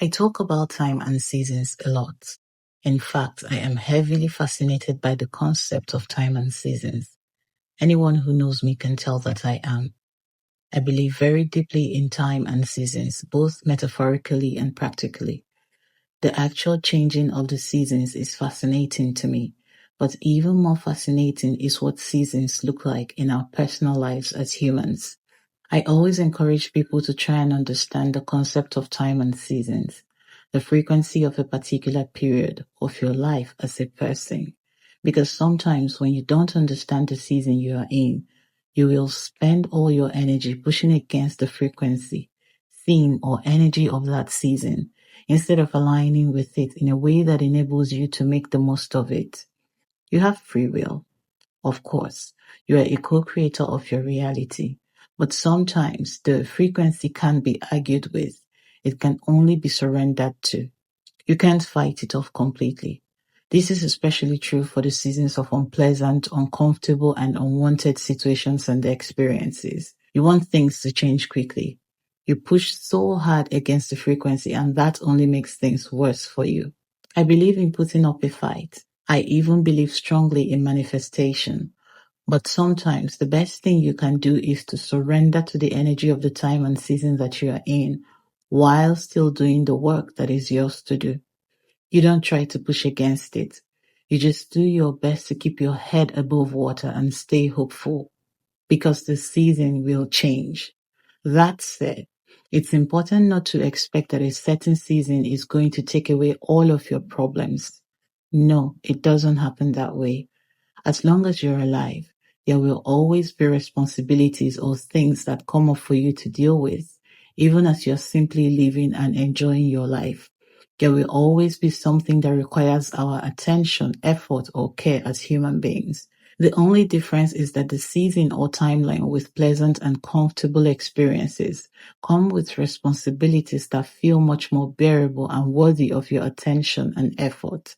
I talk about time and seasons a lot. In fact, I am heavily fascinated by the concept of time and seasons. Anyone who knows me can tell that I am. I believe very deeply in time and seasons, both metaphorically and practically. The actual changing of the seasons is fascinating to me, but even more fascinating is what seasons look like in our personal lives as humans. I always encourage people to try and understand the concept of time and seasons, the frequency of a particular period of your life as a person. Because sometimes when you don't understand the season you are in, you will spend all your energy pushing against the frequency, theme, or energy of that season instead of aligning with it in a way that enables you to make the most of it. You have free will. Of course, you are a co-creator of your reality, but sometimes the frequency can't be argued with. It can only be surrendered to. You can't fight it off completely. This is especially true for the seasons of unpleasant, uncomfortable, and unwanted situations and experiences. You want things to change quickly. You push so hard against the frequency, and that only makes things worse for you. I believe in putting up a fight. I even believe strongly in manifestation. But sometimes the best thing you can do is to surrender to the energy of the time and season that you are in while still doing the work that is yours to do. You don't try to push against it. You just do your best to keep your head above water and stay hopeful because the season will change. That said, it's important not to expect that a certain season is going to take away all of your problems. No, it doesn't happen that way. As long as you're alive, there will always be responsibilities or things that come up for you to deal with, even as you're simply living and enjoying your life. There will always be something that requires our attention, effort, or care as human beings. The only difference is that the season or timeline with pleasant and comfortable experiences come with responsibilities that feel much more bearable and worthy of your attention and effort.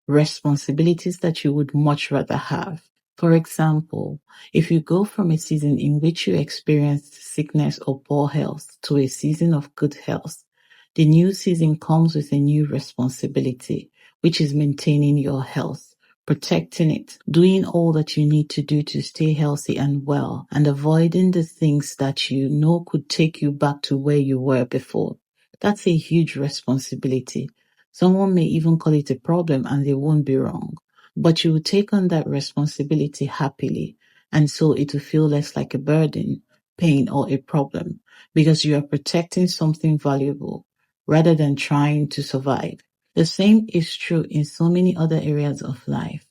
Responsibilities that you would much rather have. For example, if you go from a season in which you experienced sickness or poor health to a season of good health, the new season comes with a new responsibility, which is maintaining your health, protecting it, doing all that you need to do to stay healthy and well, and avoiding the things that you know could take you back to where you were before. That's a huge responsibility. Someone may even call it a problem and they won't be wrong. But you will take on that responsibility happily, and so it will feel less like a burden, pain, or a problem because you are protecting something valuable rather than trying to survive. The same is true in so many other areas of life.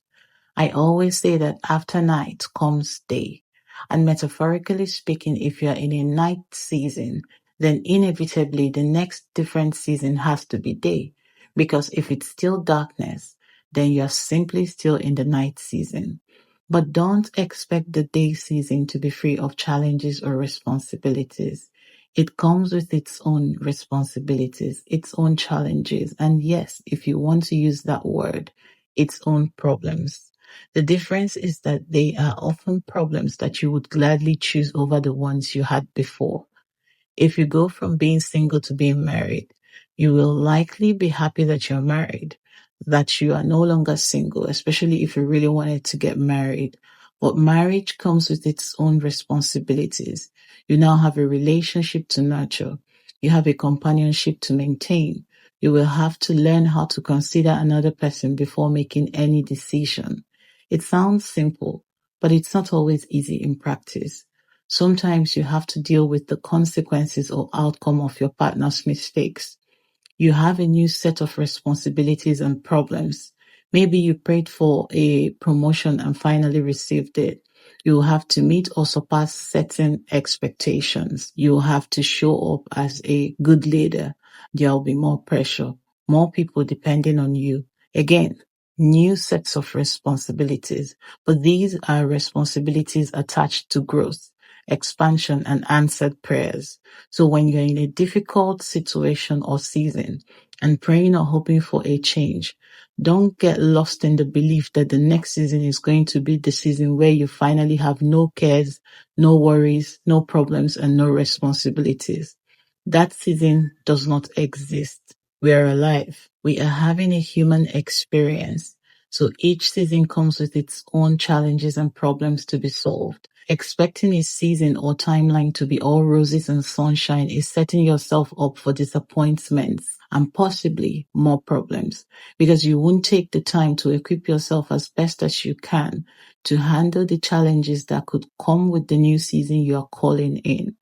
I always say that after night comes day. And metaphorically speaking, if you're in a night season, then inevitably the next different season has to be day. Because if it's still darkness, then you're simply still in the night season. But don't expect the day season to be free of challenges or responsibilities. It comes with its own responsibilities, its own challenges, and yes, if you want to use that word, its own problems. The difference is that they are often problems that you would gladly choose over the ones you had before. If you go from being single to being married, you will likely be happy that you're married, that you are no longer single, especially if you really wanted to get married. But marriage comes with its own responsibilities. You now have a relationship to nurture. You have a companionship to maintain. You will have to learn how to consider another person before making any decision. It sounds simple, but it's not always easy in practice. Sometimes you have to deal with the consequences or outcome of your partner's mistakes. You have a new set of responsibilities and problems. Maybe you prayed for a promotion and finally received it. You will have to meet or surpass certain expectations. You will have to show up as a good leader. There will be more pressure, more people depending on you. Again, new sets of responsibilities, but these are responsibilities attached to growth, expansion, and answered prayers. So when you're in a difficult situation or season and praying or hoping for a change, don't get lost in the belief that the next season is going to be the season where you finally have no cares, no worries, no problems, and no responsibilities. That season does not exist. We are alive. We are having a human experience. So each season comes with its own challenges and problems to be solved. Expecting a season or timeline to be all roses and sunshine is setting yourself up for disappointments and possibly more problems, because you won't take the time to equip yourself as best as you can to handle the challenges that could come with the new season you are calling in.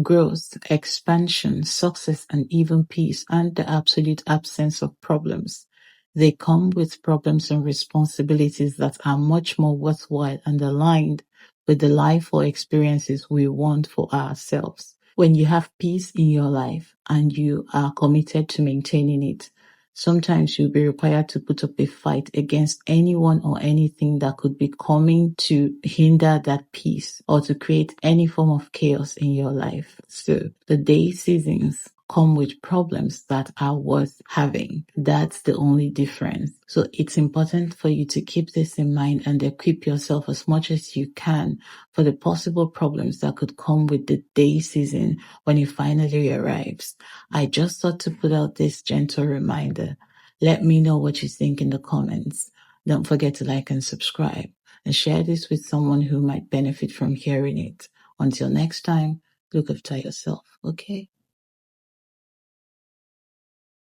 Growth, expansion, success, and even peace aren't the absolute absence of problems. They come with problems and responsibilities that are much more worthwhile and aligned with the life or experiences we want for ourselves. When you have peace in your life and you are committed to maintaining it, sometimes you'll be required to put up a fight against anyone or anything that could be coming to hinder that peace or to create any form of chaos in your life. So the day seasons come with problems that are worth having. That's the only difference. So it's important for you to keep this in mind and equip yourself as much as you can for the possible problems that could come with the day season when it finally arrives. I just thought to put out this gentle reminder. Let me know what you think in the comments. Don't forget to like and subscribe and share this with someone who might benefit from hearing it. Until next time, look after yourself, okay?